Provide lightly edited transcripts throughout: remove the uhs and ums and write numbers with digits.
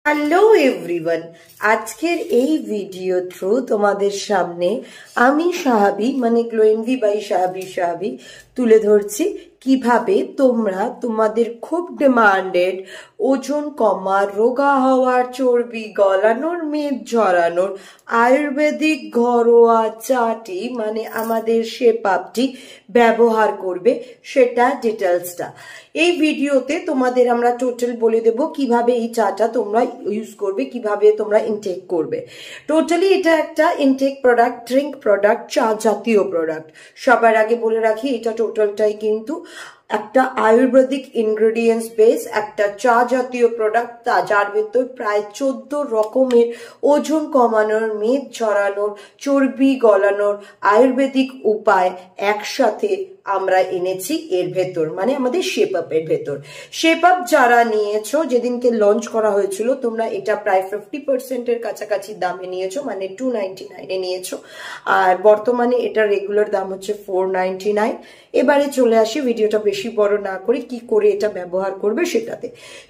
Hello everyone, আজকের এই video through তোমাদের সামনে আমি সাহাবী মানে গ্লোয়েনভি বাই সাহাবী তুলে ধরছি কিভাবে তোমরা তোমাদের খুব ডিমান্ডেড ওজন কমা, রোগা হওয়ার, চর্বি গলানোর, মেদ ঝরানোর আয়ুর্বেদিক ঘরোয়া চাটি মানে আমাদের শেপআপটি ব্যবহার করবে, সেটা ডিটেলসটা এই ভিডিওতে তোমাদের আমরা টোটাল বলে দেব কিভাবে এই চাটা তোমরা ইউজ করবে, কিভাবে তোমরা ইনটেক করবে। টোটালি এটা একটা ইনটেক প্রোডাক্ট, ড্রিঙ্ক প্রোডাক্ট, চা জাতীয় প্রোডাক্ট। সবার আগে বলে রাখি এটা টোটালটাই কিন্তু একটা আয়ুর্বেদিক ইনগ্রেডিয়েন্টস বেস, একটা চা জাতীয় প্রোডাক্ট, যার ভেতর প্রায় 14 রকমের ওজন কমানোর, মেদ ঝরানোর, চর্বি গলানোর আয়ুর্বেদিক উপায় একসাথে আমরা এনেছি এর ভেতর, মানে আমাদের শেপআপের ভেতর। শেপআপ যারা নিয়েছো, যেদিনকে লঞ্চ করা হয়েছিল তোমরা এটা প্রায় 50% কাছাকাছি দামে নিয়েছো, মানে 299 নিয়েছো, আর বর্তমানে এটা রেগুলার দাম হচ্ছে 499। এবারে চলে আসি ভিডিওটা বেশি বড় না করে কি করে এটা ব্যবহার করবে সেটাতে।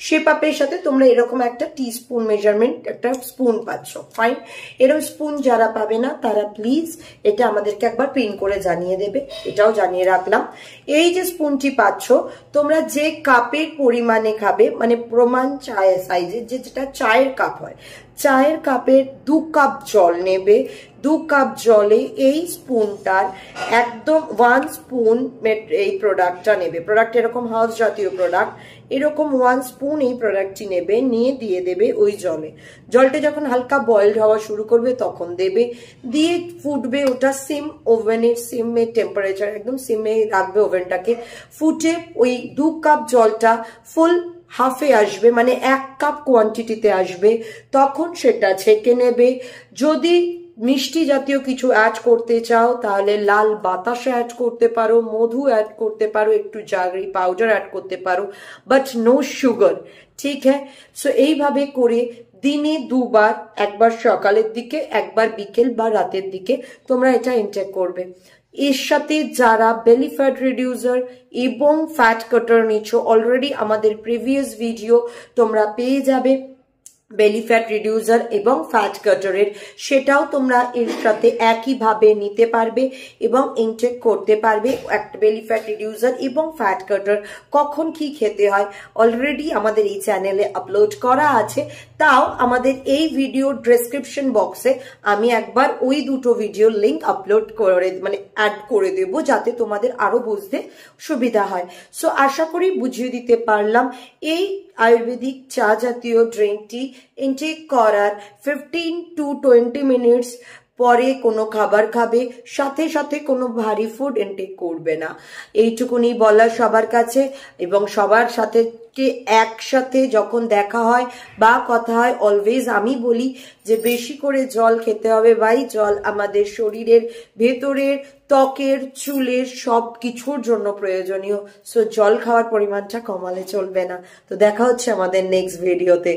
শেপআপের সাথে তোমরা এরকম একটা টিস্পুন মেজারমেন্ট একটা স্পুন পাচ্ছ, ফাইন। এরকম স্পুন যারা পাবে না তারা প্লিজ এটা আমাদেরকে একবার পিন করে জানিয়ে দেবে, এটাও জানিয়ে রাখলাম। এই যে স্পুনটি পাচ্ছ তোমরা যে কাপের পরিমাণে খাবে, মানে প্রমাণ চায়ের সাইজের যেটা চায়ের কাপ হয়, চায়ের কাপের 2 কাপ জল নেবে। 2 কাপ জলে এই স্পুনটার একদম 1 স্পুন এই প্রোডাক্টটা নেবে। প্রোডাক্ট এরকম হাউস জাতীয় প্রোডাক্ট, এরকম 1 স্পুন এই প্রোডাক্টটি নেবে, নিয়ে দিয়ে দেবে ওই জলে। জলটা যখন হালকা বয়েলড হওয়া শুরু করবে তখন দেবে, দিয়ে ফুটবে। ওটা সিম ওভেনের সিমে টেম্পারেচার একদম সিমে রাখবে ওভেনটাকে। ফুটে ওই 2 কাপ জলটা ফুল হাফে আসবে, মানে 1 কাপ কোয়ান্টিটিতে আসবে, তখন সেটা ছেঁকে নেবে। যদি মিষ্টি জাতীয় কিছু অ্যাড করতে চাও তাহলে লাল বাতাসা অ্যাড করতে পারো, মধু অ্যাড করতে পারো, একটু জাগরি পাউডার অ্যাড করতে পারো, বাট নো সুগার, ঠিক হ্যাঁ। সো এইভাবে করে দিনে 2 বার, একবার সকালের দিকে, একবার বিকেল বা রাতের দিকে তোমরা এটা ইনটেক করবে। এর সাথে যারা বেলি ফ্যাট রিডিউসার এবং ফ্যাট কাটার নিচ্ছ, অলরেডি আমাদের প্রিভিয়াস ভিডিও তোমরা পেয়ে যাবে বেলি ফ্যাট রিডিউসার এবং ফ্যাট কাটারের, সেটাও তোমরা এর সাথে একইভাবে নিতে পারবে এবং ইনটেক করতে পারবে। একটা বেলি ফ্যাট রিডিউসার এবং ফ্যাট কাটার কখন কি খেতে হয় অলরেডি আমাদের এই চ্যানেলে আপলোড করা আছে। তাও আমাদের এই ভিডিও ডেসক্রিপশন বক্সে আমি একবার ওই দুটো ভিডিও লিঙ্ক আপলোড করে মানে অ্যাড করে দেব, যাতে তোমাদের আরো বুঝতে সুবিধা হয়। সো আশা করি বুঝিয়ে দিতে পারলাম। এই আয়ুর্বেদিক চা জাতীয় ড্রিঙ্কটি ইনটেক করার 15 to 20 মিনিটস পরে কোনো খাবার খাবে, সাথে সাথে কোনো ভারী ফুড ইনটেক করবে না, এইটুকুনি বলা সবার কাছে। এবং সবার সাথে একসাথে যখন দেখা হয় বা কথা হয় অলওয়েজ আমি বলি যে বেশি করে জল খেতে হবে ভাই। জল আমাদের শরীরের ভেতরের ত্বকের, চুলের সব কিছুর জন্য প্রয়োজনীয়। সো জল খাওয়ার পরিমাণটা কমালে চলবে না। তো দেখা হচ্ছে আমাদের নেক্সট ভিডিওতে।